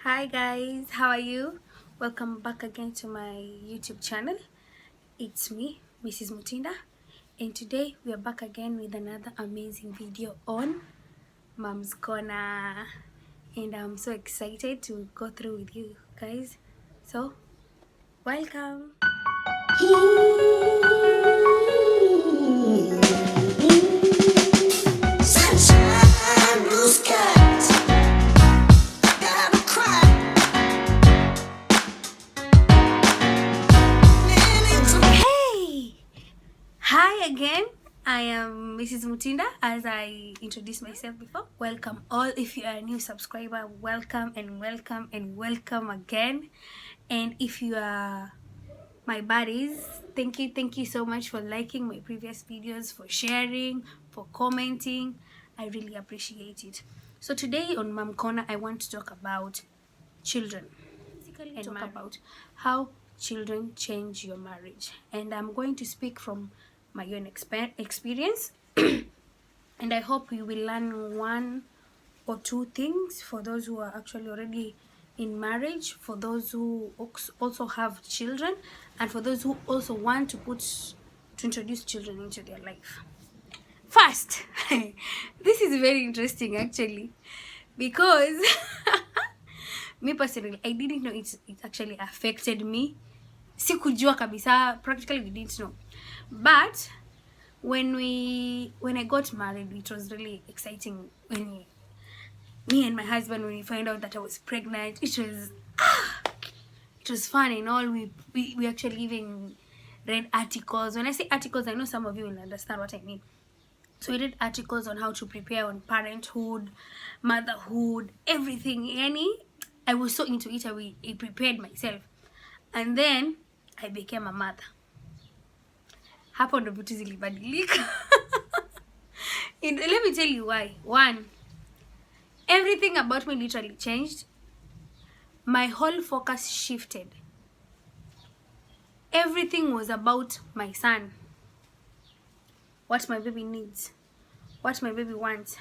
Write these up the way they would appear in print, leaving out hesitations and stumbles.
Hi guys, how are you? Welcome back again to my YouTube channel. It's me, Mrs. Mutinda, and today we are back again with another amazing video on Mom's Corner. And I'm so excited to go through with you guys. So, welcome. Sunshine, blue skies, gotta cry. Hey! Hi again. I am Mrs. Mutinda, as I introduced myself before. Welcome all. If you are a new subscriber, welcome and welcome and welcome again. And if you are my buddies, thank you so much for liking my previous videos, for sharing, for commenting. I really appreciate it. So today on Mom Corner, I want to talk about children and talk about how children change your marriage. And I'm going to speak from my own experience and I hope you will learn one or two things for those who are actually already in marriage, for those who also have children, and for those who also want to introduce children into their life. First, this is very interesting actually, because me personally, I didn't know it actually affected me. Sikujua kabisa, practically we didn't know. But when I got married, it was really exciting. When me and my husband, when we found out that I was pregnant, it was fun and all. We actually even read articles. When I say articles, I know some of you will understand what I mean. So we read articles on how to prepare on parenthood, motherhood, everything. I was so into it. I prepared myself, and then I became a mother. Hapo ndo vitu zilibadilika. And let me tell you why. One, everything about me literally changed. My whole focus shifted. Everything was about my son. What my baby needs. What my baby wants.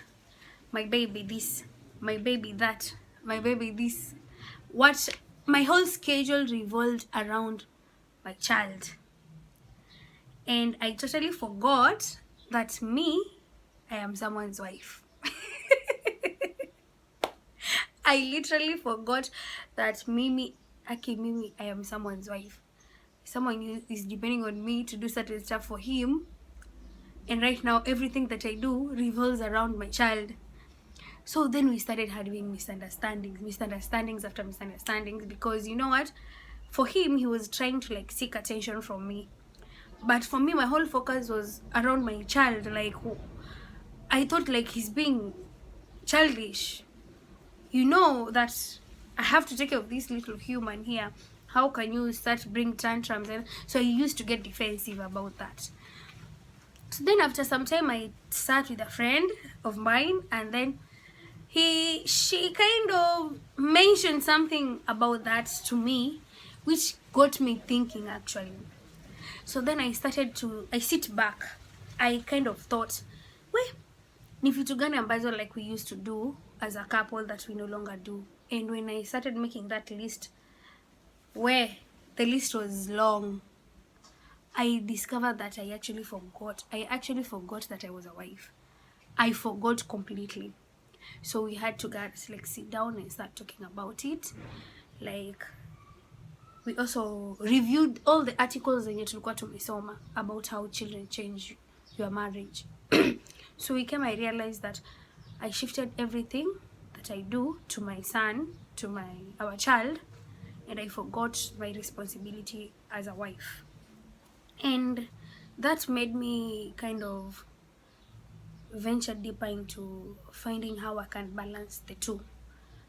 My baby this. My baby that. My baby this. My whole schedule revolved around my child. And I totally forgot that I am someone's wife. I literally forgot that I am someone's wife. Someone is depending on me to do certain stuff for him. And right now, everything that I do revolves around my child. So then we started having misunderstandings after misunderstandings, because you know what? For him, he was trying to seek attention from me. But for me, my whole focus was around my child. I thought he's being childish. You know that I have to take care of this little human here. How can you start bring tantrums? And so he used to get defensive about that. So then after some time, I sat with a friend of mine, and then she kind of mentioned something about that to me, which got me thinking actually. So then I sit back. I kind of thought, well, ni vitu gani ambazo we used to do as a couple that we no longer do. And when I started making that list, where the list was long, I discovered that I actually forgot that I was a wife. I forgot completely. So we had to sit down and start talking about it. We also reviewed all the articles zenye tulikuwa tumesoma about how children change your marriage. So I realized that I shifted everything that I do to my son, to our child, and I forgot my responsibility as a wife. And that made me kind of venture deeper into finding how I can balance the two.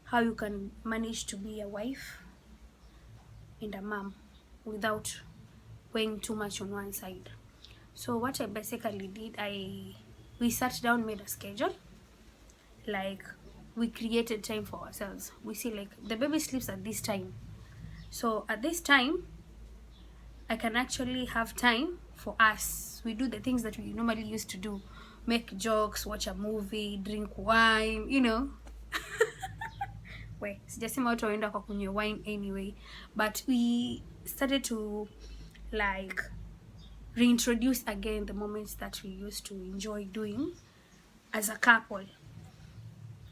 How you can manage to be a wife and a mom without weighing too much on one side. So what I basically did, we sat down, made a schedule. We created time for ourselves. We see the baby sleeps at this time. So at this time, I can actually have time for us. We do the things that we normally used to do. Make jokes, watch a movie, drink wine, we sijasema watu waenda kwa kunywa wine anyway, but we started to like reintroduce again the moments that we used to enjoy doing as a couple.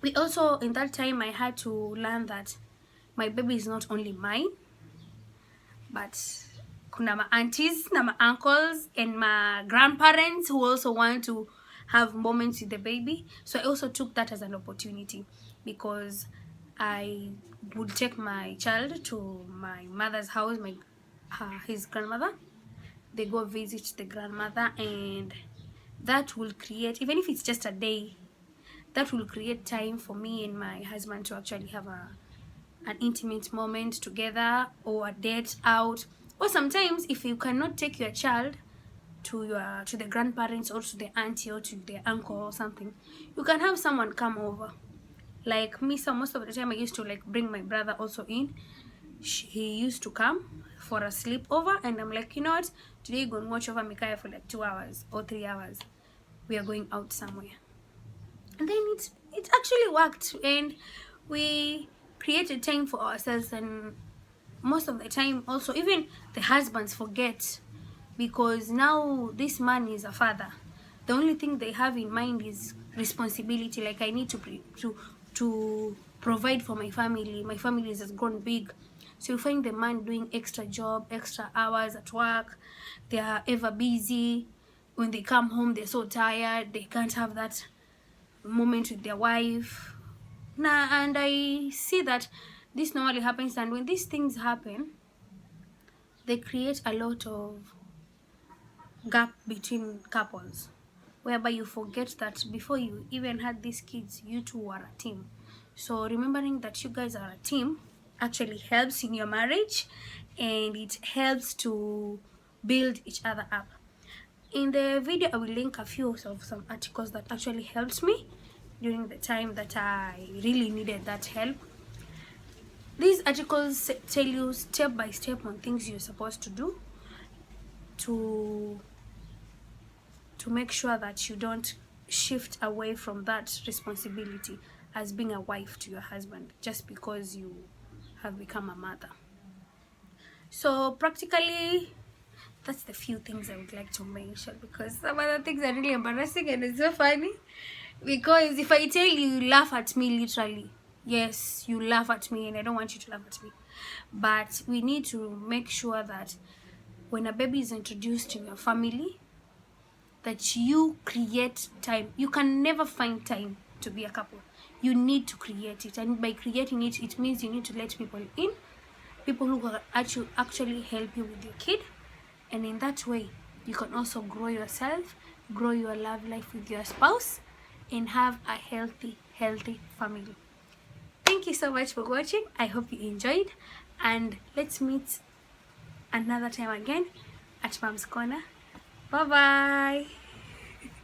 We also, in that time, I had to learn that my baby is not only mine, but kuna ma aunties na ma uncles and my grandparents who also want to have moments with the baby. So I also took that as an opportunity, because I would take my child to my mother's house, his grandmother. They go visit the grandmother, and that will create, even if it's just a day, that will create time for me and my husband to actually have an intimate moment together, or a date out. Or sometimes if you cannot take your child to the grandparents or to the auntie or to the uncle or something, you can have someone come over. Like me, so most of the time I used to like bring my brother also in. He used to come for a sleepover, and I'm like, you know what, today you're gonna watch over Mikaya for like 2 hours or 3 hours. We are going out somewhere. And then it actually worked, and we created time for ourselves. And most of the time also, even the husbands forget, because now this man is a father. The only thing they have in mind is responsibility. Like, I need to provide for my family. My family has grown big. So you find the man doing extra job, extra hours at work. They are ever busy. When they come home, they're so tired. They can't have that moment with their wife. And I see that this normally happens, and when these things happen, they create a lot of gap between couples, whereby you forget that before you even had these kids, you two were a team. So remembering that you guys are a team actually helps in your marriage, and it helps to build each other up. In the video, I will link a few of some articles that actually helped me during the time that I really needed that help. These articles tell you step by step on things you're supposed to do to make sure that you don't shift away from that responsibility as being a wife to your husband just because you have become a mother. So practically, that's the few things I would like to mention, because some other things are really embarrassing and it's so funny. Because if I tell you, you laugh at me literally. Yes, you laugh at me, and I don't want you to laugh at me. But we need to make sure that when a baby is introduced in your family, that you create time. You can never find time to be a couple. You need to create it. And by creating it, it means you need to let people in. People who will actually help you with your kid. And in that way, you can also grow yourself, grow your love life with your spouse, and have a healthy family. Thank you so much for watching. I hope you enjoyed, and let's meet another time again at Mom's Corner. Bye bye.